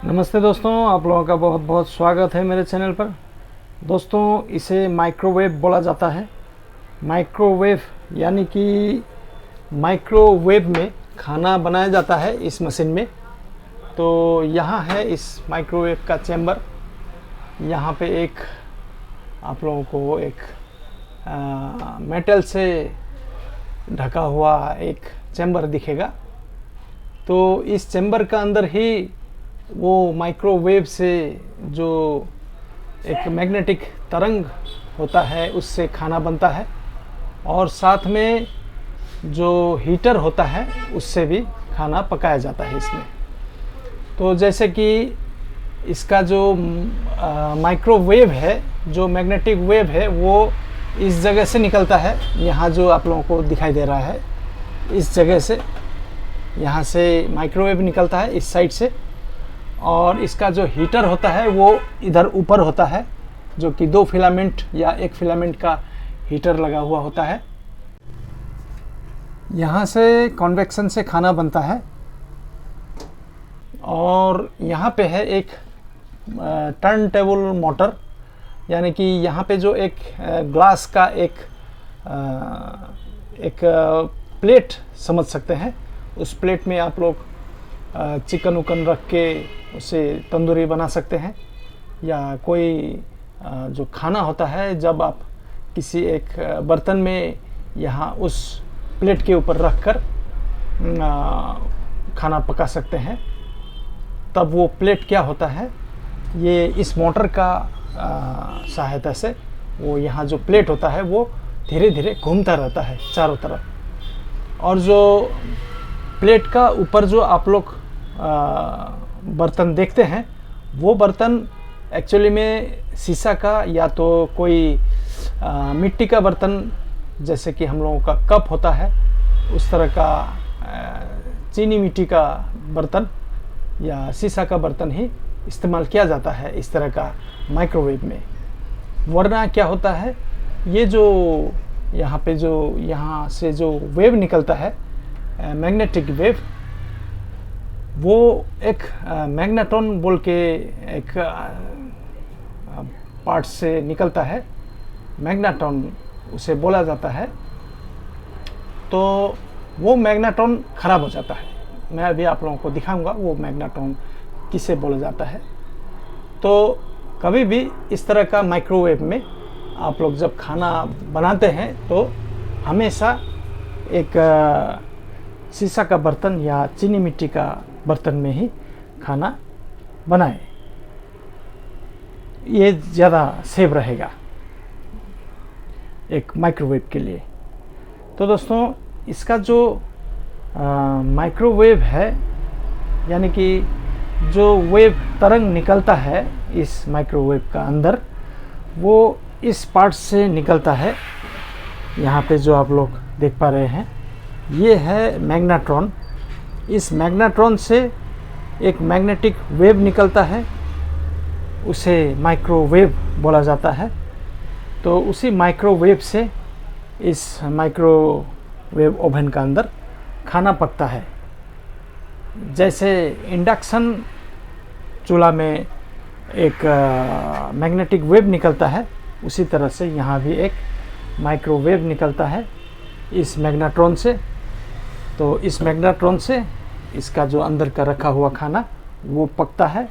नमस्ते दोस्तों, आप लोगों का बहुत बहुत स्वागत है मेरे चैनल पर। दोस्तों, इसे माइक्रोवेव बोला जाता है। माइक्रोवेव यानी कि माइक्रोवेव में खाना बनाया जाता है इस मशीन में। तो यहाँ है इस माइक्रोवेव का चैम्बर। यहाँ पे एक आप लोगों को एक मेटल से ढका हुआ एक चैम्बर दिखेगा। तो इस चैम्बर का अंदर ही वो माइक्रोवेव से जो एक मैग्नेटिक तरंग होता है उससे खाना बनता है, और साथ में जो हीटर होता है उससे भी खाना पकाया जाता है इसमें। तो जैसे कि इसका जो माइक्रोवेव है, जो मैग्नेटिक वेव है, वो इस जगह से निकलता है। यहाँ जो आप लोगों को दिखाई दे रहा है, इस जगह से, यहाँ से माइक्रोवेव निकलता है इस साइड से। और इसका जो हीटर होता है वो इधर ऊपर होता है, जो कि 2 फिलामेंट या 1 फिलामेंट का हीटर लगा हुआ होता है। यहाँ से कन्वेक्शन से खाना बनता है। और यहाँ पे है एक टर्न टेबल मोटर, यानी कि यहाँ पे जो एक ग्लास का एक प्लेट समझ सकते हैं। उस प्लेट में आप लोग चिकन उकन रख के उसे तंदूरी बना सकते हैं, या कोई जो खाना होता है जब आप किसी एक बर्तन में यहाँ उस प्लेट के ऊपर रख कर खाना पका सकते हैं। तब वो प्लेट क्या होता है, ये इस मोटर का सहायता से वो यहाँ जो प्लेट होता है वो धीरे धीरे घूमता रहता है चारों तरफ। और जो प्लेट का ऊपर जो आप लोग बर्तन देखते हैं, वो बर्तन एक्चुअली में शीशा का या तो कोई मिट्टी का बर्तन, जैसे कि हम लोगों का कप होता है उस तरह का चीनी मिट्टी का बर्तन या शीशा का बर्तन ही इस्तेमाल किया जाता है इस तरह का माइक्रोवेव में। वरना क्या होता है, ये जो यहाँ पे जो यहाँ से जो वेव निकलता है, मैग्नेटिक वेव, वो एक मैग्नेट्रॉन बोल के एक पार्ट से निकलता है। मैग्नेट्रॉन उसे बोला जाता है। तो वो मैग्नेट्रॉन खराब हो जाता है। मैं अभी आप लोगों को दिखाऊंगा वो मैग्नेट्रॉन किसे बोला जाता है। तो कभी भी इस तरह का माइक्रोवेव में आप लोग जब खाना बनाते हैं तो हमेशा एक शीशा का बर्तन या चीनी मिट्टी का बर्तन में ही खाना बनाएं। ये ज़्यादा सेफ रहेगा एक माइक्रोवेव के लिए। तो दोस्तों, इसका जो माइक्रोवेव है, यानी कि जो वेव तरंग निकलता है इस माइक्रोवेव का अंदर, वो इस पार्ट से निकलता है। यहाँ पे जो आप लोग देख पा रहे हैं, ये है मैग्नेट्रॉन। इस मैग्नेट्रॉन से एक मैग्नेटिक वेव निकलता है, उसे माइक्रोवेव बोला जाता है। तो उसी माइक्रोवेव से इस माइक्रोवेव ओवन का अंदर खाना पकता है। जैसे इंडक्शन चूल्हा में एक मैग्नेटिक वेव निकलता है, उसी तरह से यहाँ भी एक माइक्रोवेव निकलता है इस मैग्नेट्रॉन से। तो इस मैग्नेट्रॉन से इसका जो अंदर का रखा हुआ खाना वो पकता है।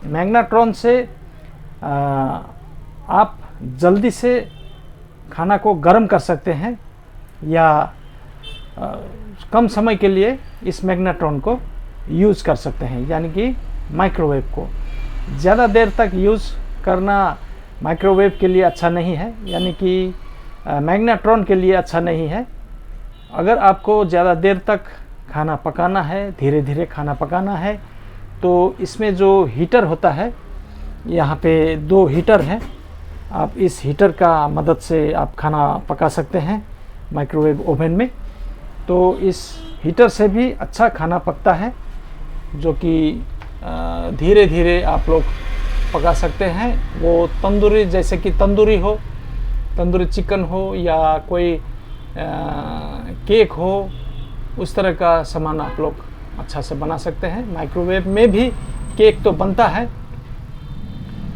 मैग्नेट्रॉन से आप जल्दी से खाना को गर्म कर सकते हैं, या कम समय के लिए इस मैग्नेट्रॉन को यूज़ कर सकते हैं। यानी कि माइक्रोवेव को ज़्यादा देर तक यूज़ करना माइक्रोवेव के लिए अच्छा नहीं है, यानी कि मैग्नेट्रॉन के लिए अच्छा नहीं है। अगर आपको ज़्यादा देर तक खाना पकाना है, धीरे धीरे खाना पकाना है, तो इसमें जो हीटर होता है, यहाँ पे 2 हीटर हैं। आप इस हीटर का मदद से आप खाना पका सकते हैं माइक्रोवेव ओवन में। तो इस हीटर से भी अच्छा खाना पकता है, जो कि धीरे धीरे आप लोग पका सकते हैं। वो तंदूरी, जैसे कि तंदूरी हो, तंदूरी चिकन हो, या कोई केक हो, उस तरह का सामान आप लोग अच्छा से बना सकते हैं। माइक्रोवेव में भी केक तो बनता है,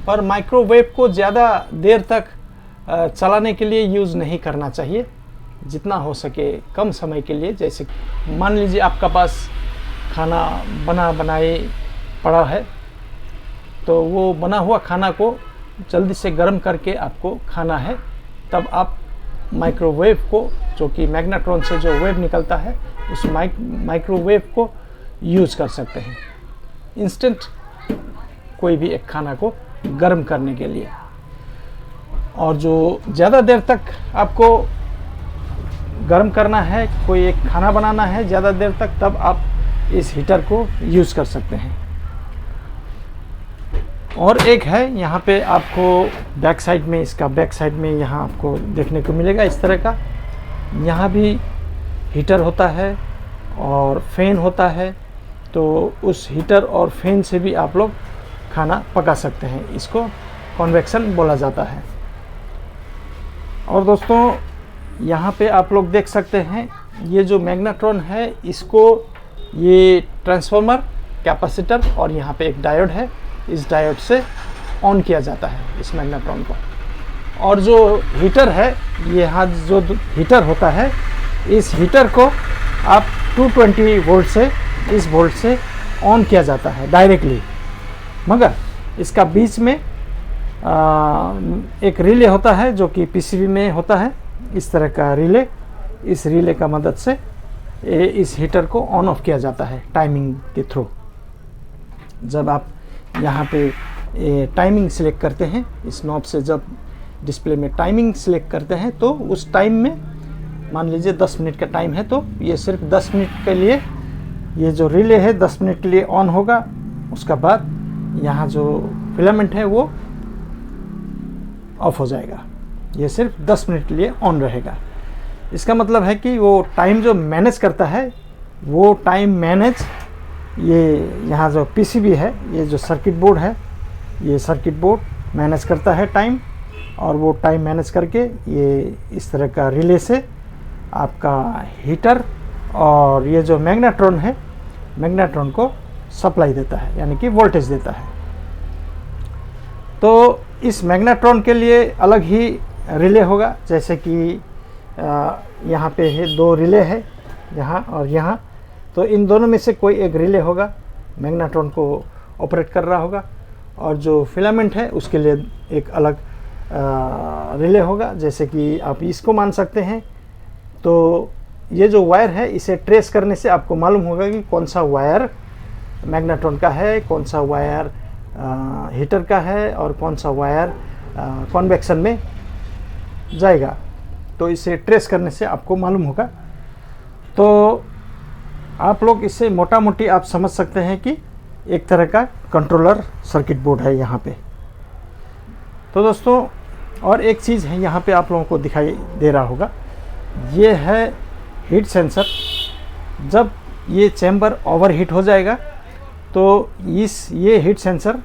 पर माइक्रोवेव को ज़्यादा देर तक चलाने के लिए यूज़ नहीं करना चाहिए। जितना हो सके कम समय के लिए, जैसे मान लीजिए आपका पास खाना बनाए पड़ा है, तो वो बना हुआ खाना को जल्दी से गर्म करके आपको खाना है, तब आप माइक्रोवेव को, जो कि मैग्नेट्रॉन से जो वेव निकलता है, उस माइक्रोवेव को यूज़ कर सकते हैं इंस्टेंट कोई भी एक खाना को गर्म करने के लिए। और जो ज़्यादा देर तक आपको गर्म करना है, कोई एक खाना बनाना है ज़्यादा देर तक, तब आप इस हीटर को यूज़ कर सकते हैं। और एक है यहाँ पे आपको बैक साइड में, इसका बैक साइड में यहाँ आपको देखने को मिलेगा इस तरह का, यहाँ भी हीटर होता है और फैन होता है। तो उस हीटर और फैन से भी आप लोग खाना पका सकते हैं, इसको कन्वेक्शन बोला जाता है। और दोस्तों यहाँ पे आप लोग देख सकते हैं, ये जो मैग्नेट्रॉन है, इसको ये ट्रांसफार्मर, कैपेसिटर और यहाँ पे एक डायोड है, इस डायोड से ऑन किया जाता है इस मैग्नेट्रॉन को। और जो हीटर है, ये यहाँ जो हीटर होता है, इस हीटर को आप 220 वोल्ट से, इस वोल्ट से ऑन किया जाता है डायरेक्टली। मगर इसका बीच में एक रिले होता है जो कि पीसीबी में होता है, इस तरह का रिले। इस रिले का मदद से इस हीटर को ऑन ऑफ किया जाता है टाइमिंग के थ्रू। जब आप यहाँ पे टाइमिंग सिलेक्ट करते हैं, इस नॉब से जब डिस्प्ले में टाइमिंग सिलेक्ट करते हैं, तो उस टाइम में मान लीजिए 10 मिनट का टाइम है, तो ये सिर्फ 10 मिनट के लिए, ये जो रिले है 10 मिनट के लिए ऑन होगा। उसका बाद यहाँ जो फिलामेंट है वो ऑफ हो जाएगा, ये सिर्फ 10 मिनट के लिए ऑन रहेगा। इसका मतलब है कि वो टाइम जो मैनेज करता है, वो टाइम मैनेज, ये यहाँ जो पीसीबी है, ये जो सर्किट बोर्ड है, ये सर्किट बोर्ड मैनेज करता है टाइम। और वो टाइम मैनेज करके ये इस तरह का रिले से आपका हीटर और ये जो मैग्नेट्रॉन है, मैग्नेट्रॉन को सप्लाई देता है, यानी कि वोल्टेज देता है। तो इस मैग्नेट्रॉन के लिए अलग ही रिले होगा, जैसे कि यहाँ पे है 2 रिले है, यहाँ और यहाँ। तो इन दोनों में से कोई एक रिले होगा, मैग्नेट्रॉन को ऑपरेट कर रहा होगा। और जो फिलामेंट है उसके लिए एक अलग रिले होगा, जैसे कि आप इसको मान सकते हैं। तो ये जो वायर है, इसे ट्रेस करने से आपको मालूम होगा कि कौन सा वायर मैग्नेट्रॉन का है, कौन सा वायर हीटर का है और कौन सा वायर कन्वेक्शन में जाएगा। तो इसे ट्रेस करने से आपको मालूम होगा। तो आप लोग इससे मोटा मोटी आप समझ सकते हैं कि एक तरह का कंट्रोलर सर्किट बोर्ड है यहाँ पे। तो दोस्तों, और एक चीज़ है यहाँ पे आप लोगों को दिखाई दे रहा होगा, ये है हीट सेंसर। जब ये चैम्बर ओवर हीट हो जाएगा, तो ये हीट सेंसर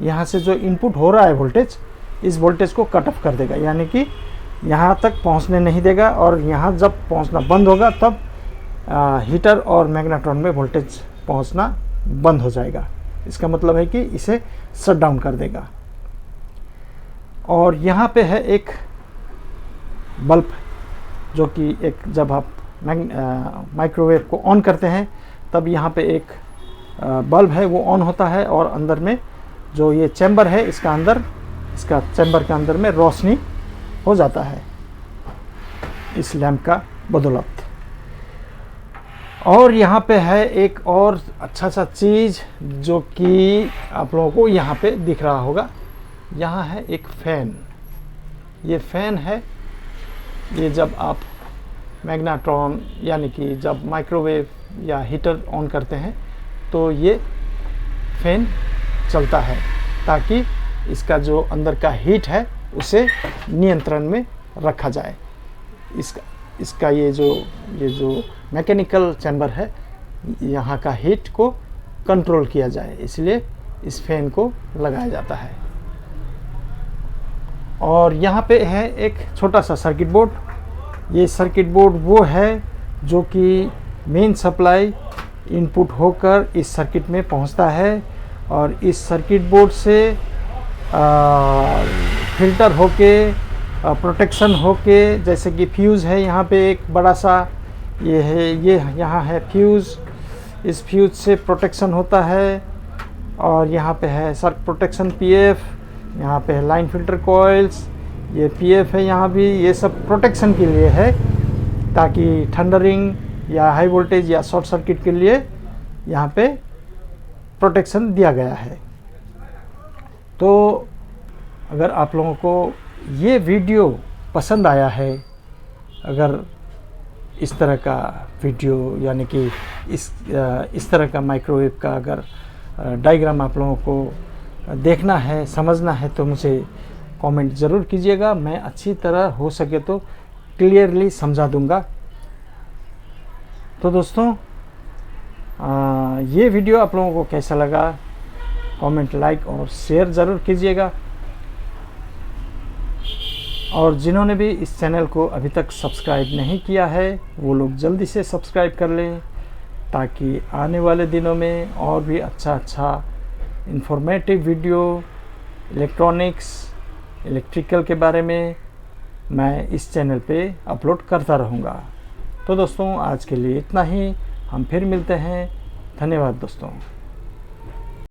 यहाँ से जो इनपुट हो रहा है वोल्टेज, इस वोल्टेज को कट ऑफ कर देगा, यानी कि यहाँ तक पहुँचने नहीं देगा। और यहाँ जब पहुँचना बंद होगा, तब हीटर और मैग्नेट्रॉन में वोल्टेज पहुँचना बंद हो जाएगा। इसका मतलब है कि इसे शट डाउन कर देगा। और यहाँ पे है एक बल्ब, जो कि एक जब आप माइक्रोवेव को ऑन करते हैं, तब यहाँ पे एक बल्ब है, वो ऑन होता है। और अंदर में जो ये चैम्बर है, इसका अंदर, इसका चैम्बर के अंदर में रोशनी हो जाता है इस लैंप का बदौलत। और यहाँ पे है एक और अच्छा सा चीज़, जो कि आप लोगों को यहाँ पे दिख रहा होगा। यहाँ है एक फ़ैन। ये फ़ैन है, ये जब आप मैग्नेट्रॉन यानी कि जब माइक्रोवेव या हीटर ऑन करते हैं, तो ये फ़ैन चलता है, ताकि इसका जो अंदर का हीट है उसे नियंत्रण में रखा जाए। इसका ये जो मैकेनिकल चैम्बर है, यहाँ का हीट को कंट्रोल किया जाए, इसलिए इस फैन को लगाया जाता है। और यहाँ पे है एक छोटा सा सर्किट बोर्ड। ये सर्किट बोर्ड वो है जो कि मेन सप्लाई इनपुट होकर इस सर्किट में पहुँचता है, और इस सर्किट बोर्ड से फिल्टर होके प्रोटेक्शन होके, जैसे कि फ्यूज़ है यहाँ पे एक बड़ा सा, ये है, ये यहाँ है फ्यूज़, इस फ्यूज़ से प्रोटेक्शन होता है। और यहाँ पे है सर्क प्रोटेक्शन पीएफ, यहाँ पे है लाइन फिल्टर कॉइल्स, ये पीएफ है यहाँ भी। ये सब प्रोटेक्शन के लिए है, ताकि थंडरिंग या हाई वोल्टेज या शॉर्ट सर्किट के लिए यहाँ पे प्रोटेक्शन दिया गया है। तो अगर आप लोगों को ये वीडियो पसंद आया है, अगर इस तरह का वीडियो यानी कि इस तरह का माइक्रोवेव का अगर डायग्राम आप लोगों को देखना है, समझना है, तो मुझे कमेंट ज़रूर कीजिएगा। मैं अच्छी तरह हो सके तो क्लियरली समझा दूंगा। तो दोस्तों, ये वीडियो आप लोगों को कैसा लगा, कमेंट, लाइक और शेयर ज़रूर कीजिएगा। और जिन्होंने भी इस चैनल को अभी तक सब्सक्राइब नहीं किया है, वो लोग जल्दी से सब्सक्राइब कर लें, ताकि आने वाले दिनों में और भी अच्छा इंफॉर्मेटिव वीडियो इलेक्ट्रॉनिक्स, इलेक्ट्रिकल के बारे में मैं इस चैनल पे अपलोड करता रहूँगा। तो दोस्तों, आज के लिए इतना ही। हम फिर मिलते हैं। धन्यवाद दोस्तों।